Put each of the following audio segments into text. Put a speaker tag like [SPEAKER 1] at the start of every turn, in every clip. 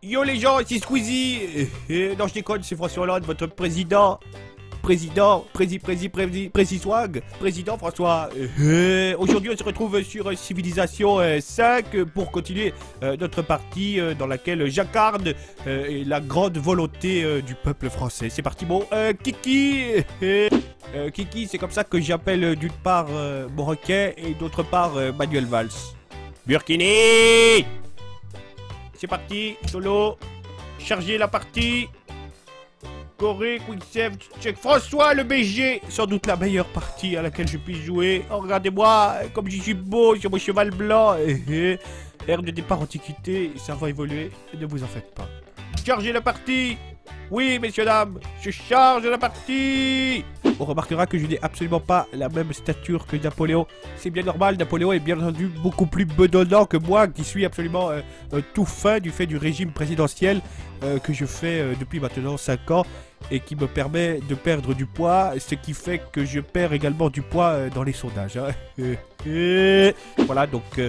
[SPEAKER 1] Yo les gens, c'est Squeezie. Non, je déconne, c'est François Hollande, votre président. Président François. Aujourd'hui, on se retrouve sur Civilisation 5 pour continuer notre partie dans laquelle j'incarne la grande volonté du peuple français. C'est parti, bon, Kiki. Kiki, c'est comme ça que j'appelle d'une part mon requin et d'autre part Manuel Valls. Burkini. C'est parti, solo. Chargez la partie. Corée, Quick Save, check. François le BG, sans doute la meilleure partie à laquelle je puisse jouer. Oh, regardez-moi, comme je suis beau sur mon cheval blanc. Air de départ antiquité, ça va évoluer, ne vous en faites pas. Chargez la partie. Oui, messieurs, dames, je charge la partie. On remarquera que je n'ai absolument pas la même stature que Napoléon. C'est bien normal, Napoléon est bien entendu beaucoup plus bedonnant que moi, qui suis absolument tout fin du fait du régime présidentiel que je fais depuis maintenant 5 ans et qui me permet de perdre du poids, ce qui fait que je perds également du poids dans les sondages. Voilà, donc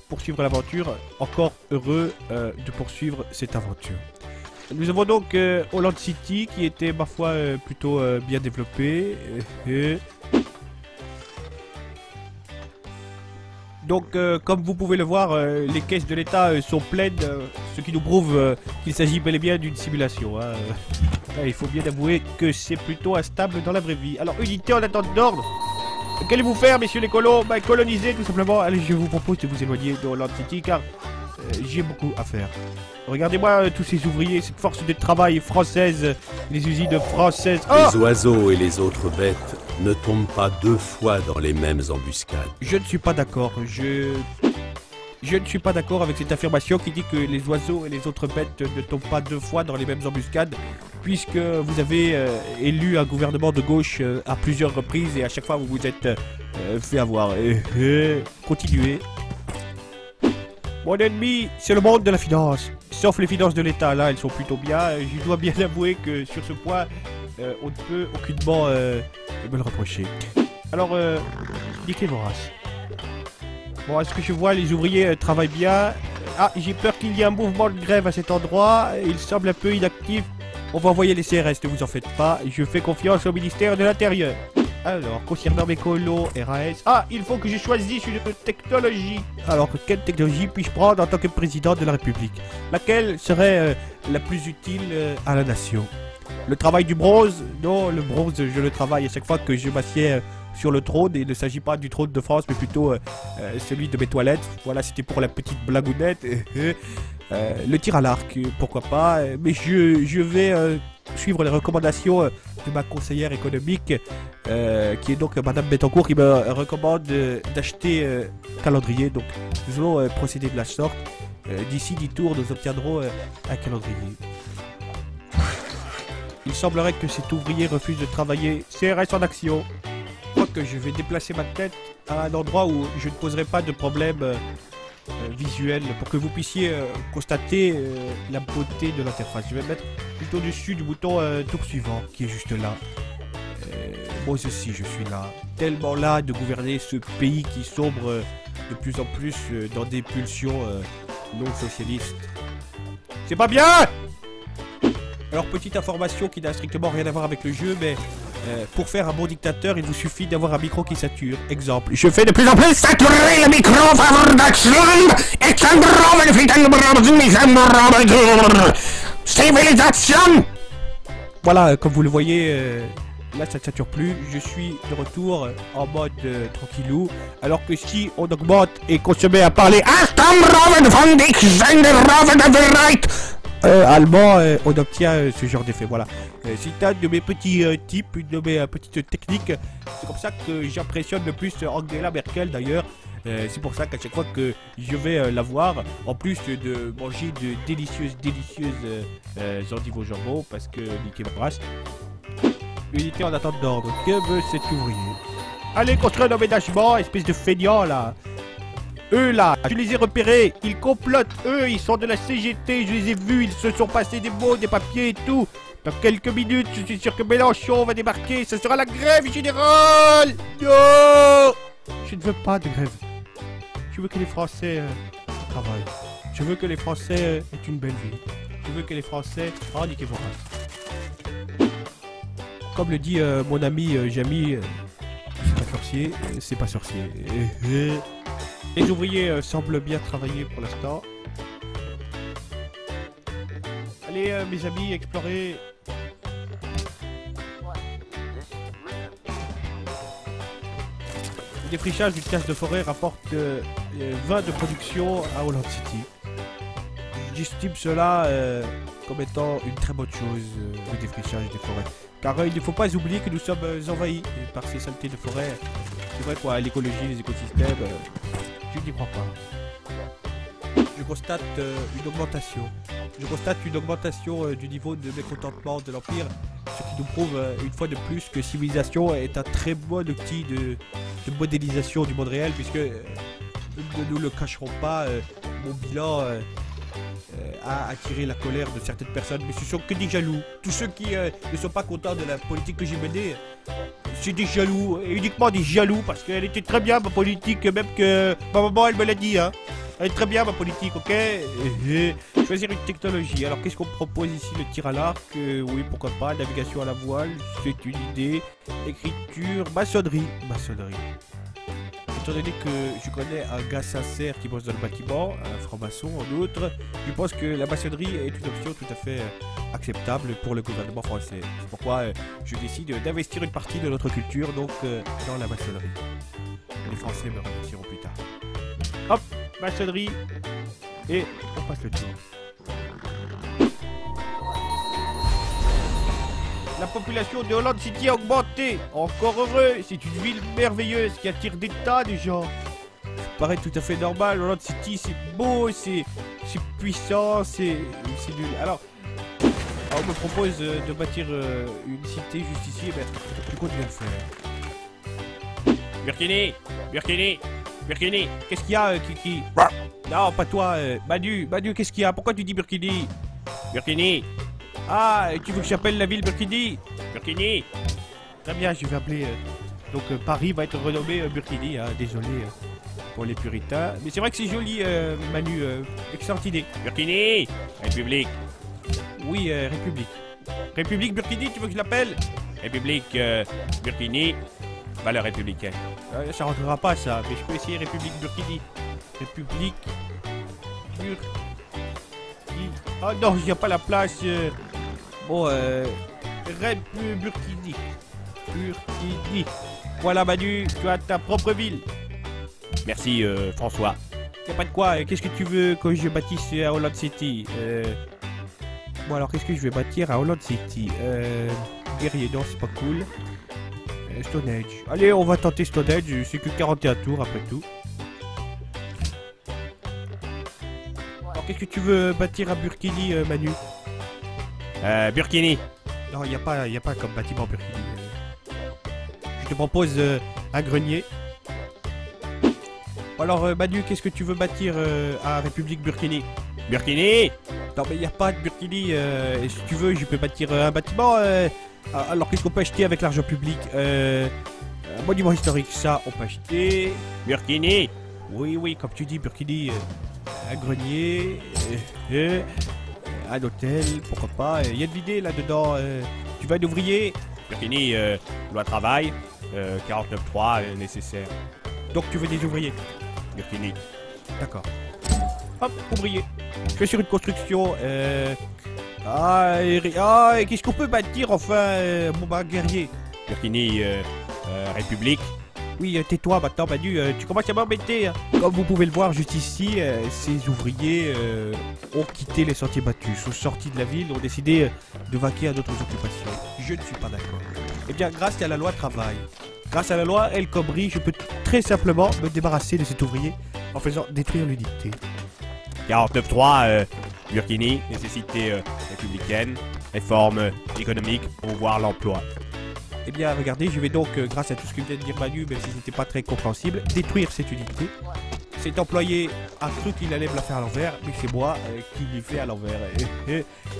[SPEAKER 1] poursuivre l'aventure, encore heureux de poursuivre cette aventure. Nous avons donc Holland City qui était ma foi plutôt bien développé. Donc comme vous pouvez le voir, les caisses de l'État sont pleines, ce qui nous prouve qu'il s'agit bel et bien d'une simulation. Hein. Il faut bien avouer que c'est plutôt instable dans la vraie vie. Alors unité en attente d'ordre. Qu'allez-vous faire, messieurs les colons? Coloniser tout simplement. Allez, je vous propose de vous éloigner de Holland City car j'ai beaucoup à faire. Regardez-moi tous ces ouvriers, cette force de travail française, les usines françaises. Oh!
[SPEAKER 2] Les oiseaux et les autres bêtes ne tombent pas 2 fois dans les mêmes embuscades.
[SPEAKER 1] Je ne suis pas d'accord. Je ne suis pas d'accord avec cette affirmation qui dit que les oiseaux et les autres bêtes ne tombent pas 2 fois dans les mêmes embuscades, puisque vous avez élu un gouvernement de gauche à plusieurs reprises et à chaque fois vous vous êtes fait avoir. Continuez. Mon ennemi, c'est le monde de la finance. Sauf les finances de l'État, là, elles sont plutôt bien. Je dois bien avouer que sur ce point, on ne peut aucunement me le reprocher. Alors, niquez vos races. Bon, est-ce que je vois les ouvriers travaillent bien? Ah, j'ai peur qu'il y ait un mouvement de grève à cet endroit. Il semble un peu inactif. On va envoyer les CRS, ne vous en faites pas. Je fais confiance au ministère de l'Intérieur. Alors, concernant mes colos, RAS... Ah, il faut que je choisisse une technologie. Alors, quelle technologie puis-je prendre en tant que président de la République? Laquelle serait la plus utile à la nation? Le travail du bronze? Non, le bronze, je le travaille à chaque fois que je m'assieds sur le trône. Et il ne s'agit pas du trône de France, mais plutôt celui de mes toilettes. Voilà, c'était pour la petite blagounette. Le tir à l'arc, pourquoi pas. Mais je vais... suivre les recommandations de ma conseillère économique qui est donc Madame Bettencourt qui me recommande d'acheter un calendrier. Donc nous allons procéder de la sorte. D'ici 10 tours nous obtiendrons un calendrier. Il semblerait que cet ouvrier refuse de travailler. CRS en action. Je crois que je vais déplacer ma tête à un endroit où je ne poserai pas de problème visuel pour que vous puissiez constater la beauté de l'interface. Je vais mettre plutôt dessus du bouton tour suivant qui est juste là. Moi aussi je suis là, tellement là de gouverner ce pays qui sombre de plus en plus dans des pulsions non socialistes. C'est pas bien! Alors petite information qui n'a strictement rien à voir avec le jeu, mais pour faire un bon dictateur, il vous suffit d'avoir un micro qui sature. Exemple, je fais de plus en plus saturer le micro en faveur d'Axland et civilisation. Voilà, comme vous le voyez, là ça ne sature plus. Je suis de retour en mode tranquillou. Alors que si on augmente et qu'on se met à parler allemand, on obtient ce genre d'effet. Voilà. C'est un de mes petits tips, une de mes petites techniques. C'est comme ça que j'impressionne le plus Angela Merkel d'ailleurs. C'est pour ça qu'à chaque fois que je vais la voir, en plus de manger de délicieuses endives au jambon, parce que niquez ma race. Unité en attente d'ordre. Que veut cet ouvrier? Allez construire un emménagement, espèce de feignant là. Eux là, je les ai repérés, ils complotent, eux, ils sont de la CGT, je les ai vus, ils se sont passés des mots, des papiers et tout. Dans quelques minutes, je suis sûr que Mélenchon va débarquer, ce sera la grève générale. Non! Je ne veux pas de grève. Je veux que les Français travaillent. Je veux que les Français aient une belle vie. Tu veux que les Français... Oh, niquez vos races. Comme le dit mon ami Jamy, c'est pas sorcier, c'est pas sorcier. Les ouvriers semblent bien travailler pour l'instant. Allez, mes amis, explorer. Le défrichage d'une case de forêt rapporte 20 de production à Holland City. J'estime cela comme étant une très bonne chose, le défrichage des forêts. Car il ne faut pas oublier que nous sommes envahis par ces saletés de forêt. C'est vrai quoi, l'écologie, les écosystèmes, je n'y crois pas. Je constate une augmentation. Je constate une augmentation du niveau de mécontentement de l'Empire, ce qui nous prouve une fois de plus que civilisation est un très bon outil de modélisation du monde réel, puisque ne nous le cacherons pas, mon bilan a attiré la colère de certaines personnes, mais ce sont que des jaloux. Tous ceux qui ne sont pas contents de la politique que j'ai menée, c'est des jaloux, et uniquement des jaloux, parce qu'elle était très bien ma politique, même que ma maman elle me l'a dit, hein. Elle est très bien ma politique, ok. Choisir une technologie. Alors qu'est-ce qu'on propose ici? Le tir à l'arc, oui pourquoi pas. Navigation à la voile, c'est une idée. Écriture, maçonnerie. Maçonnerie. Étant donné que je connais un gars sincère qui bosse dans le bâtiment, un franc-maçon en outre, je pense que la maçonnerie est une option tout à fait acceptable pour le gouvernement français. C'est pourquoi je décide d'investir une partie de notre culture donc dans la maçonnerie. Les Français me remercieront plus tard. Hop, maçonnerie, et on passe le tour. La population de Holland City a augmenté. Encore heureux, c'est une ville merveilleuse qui attire des tas de gens. Ça paraît tout à fait normal. Holland City, c'est beau, c'est puissant, c'est nul. Alors, on me propose de bâtir une cité juste ici. Ben, je compte bien le faire. Burkini, qu'est-ce qu'il y a, Kiki? Non, pas toi, Manu, qu'est-ce qu'il y a? Pourquoi tu dis Burkini? Burkini. Ah, tu veux que j'appelle la ville Burkini? Burkini. Très bien, je vais appeler... donc Paris va être renommé Burkini, hein, désolé pour les puritains. Mais c'est vrai que c'est joli, Manu, excellente idée. Burkini. République. Oui, République. République Burkini, tu veux que je l'appelle? République Burkini. Valeur républicaine. Ça rentrera pas ça, mais je peux essayer République Burkini. République Burkini. Oh non, il n'y a pas la place. Bon, Burkini. Burkini. Voilà Manu, tu as ta propre ville. Merci François. Y'a pas de quoi, qu'est-ce que tu veux que je bâtisse à Holland City? Bon alors qu'est-ce que je vais bâtir à Holland City? Guerrier, non c'est pas cool. Stone Age. Allez, on va tenter Stone Age, c'est que 41 tours après tout. Alors, qu'est-ce que tu veux bâtir à Burkini, Manu? Burkini. Non, il n'y a pas comme bâtiment Burkini. Je te propose un grenier. Alors, Manu, qu'est-ce que tu veux bâtir à République Burkini? Burkini. Non, mais il n'y a pas de Burkini. Si tu veux, je peux bâtir un bâtiment. Alors qu'est-ce qu'on peut acheter avec l'argent public? Un monument historique, ça on peut acheter. Burkini. Oui, comme tu dis, Burkini. Un grenier. Un hôtel, pourquoi pas. Il y a de l'idée là-dedans. Tu vas être ouvrier? Burkini, loi travail. 49.3 nécessaire. Donc tu veux des ouvriers? Burkini. D'accord. Hop, ouvrier. Je suis sur une construction. Et qu'est-ce qu'on peut bâtir enfin, mon bah, guerrier? Burkini, République. Oui, tais-toi maintenant, Manu, tu commences à m'embêter. Hein. Comme vous pouvez le voir juste ici, ces ouvriers ont quitté les sentiers battus, sont sortis de la ville, ont décidé de vaquer à d'autres occupations. Je ne suis pas d'accord. Eh bien, grâce à la loi travail, grâce à la loi El Khomri, je peux très simplement me débarrasser de cet ouvrier en faisant détruire l'unité. 49.3, Burkini, nécessité républicaine, réforme économique, promouvoir l'emploi. Eh bien, regardez, je vais donc, grâce à tout ce que vient de dire Manu, même si c'était pas très compréhensible, détruire cette unité. Cet employé a cru qu'il allait me la faire à l'envers, mais c'est moi qui l'ai fait à l'envers.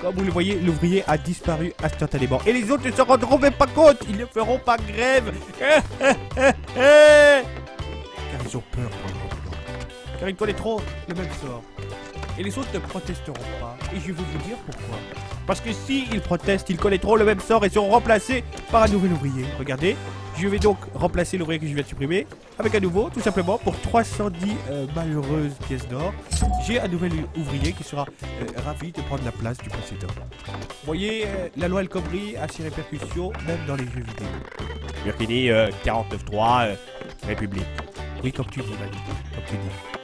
[SPEAKER 1] Comme vous le voyez, l'ouvrier a disparu instantanément. Et les autres ne se rendront même pas compte, ils ne feront pas grève. Car ils ont peur pour leur emploi. Car ils connaîtront le même sort. Et les autres ne protesteront pas. Et je vais vous dire pourquoi. Parce que si ils protestent, ils connaîtront le même sort et seront remplacés par un nouvel ouvrier. Regardez, je vais donc remplacer l'ouvrier que je viens de supprimer avec un nouveau, tout simplement, pour 310 malheureuses pièces d'or. J'ai un nouvel ouvrier qui sera ravi de prendre la place du précédent. Vous voyez, la loi El Khomri a ses répercussions, même dans les jeux vidéo. Burkini, 49.3, République. Oui, comme tu dis, Manu, comme tu dis.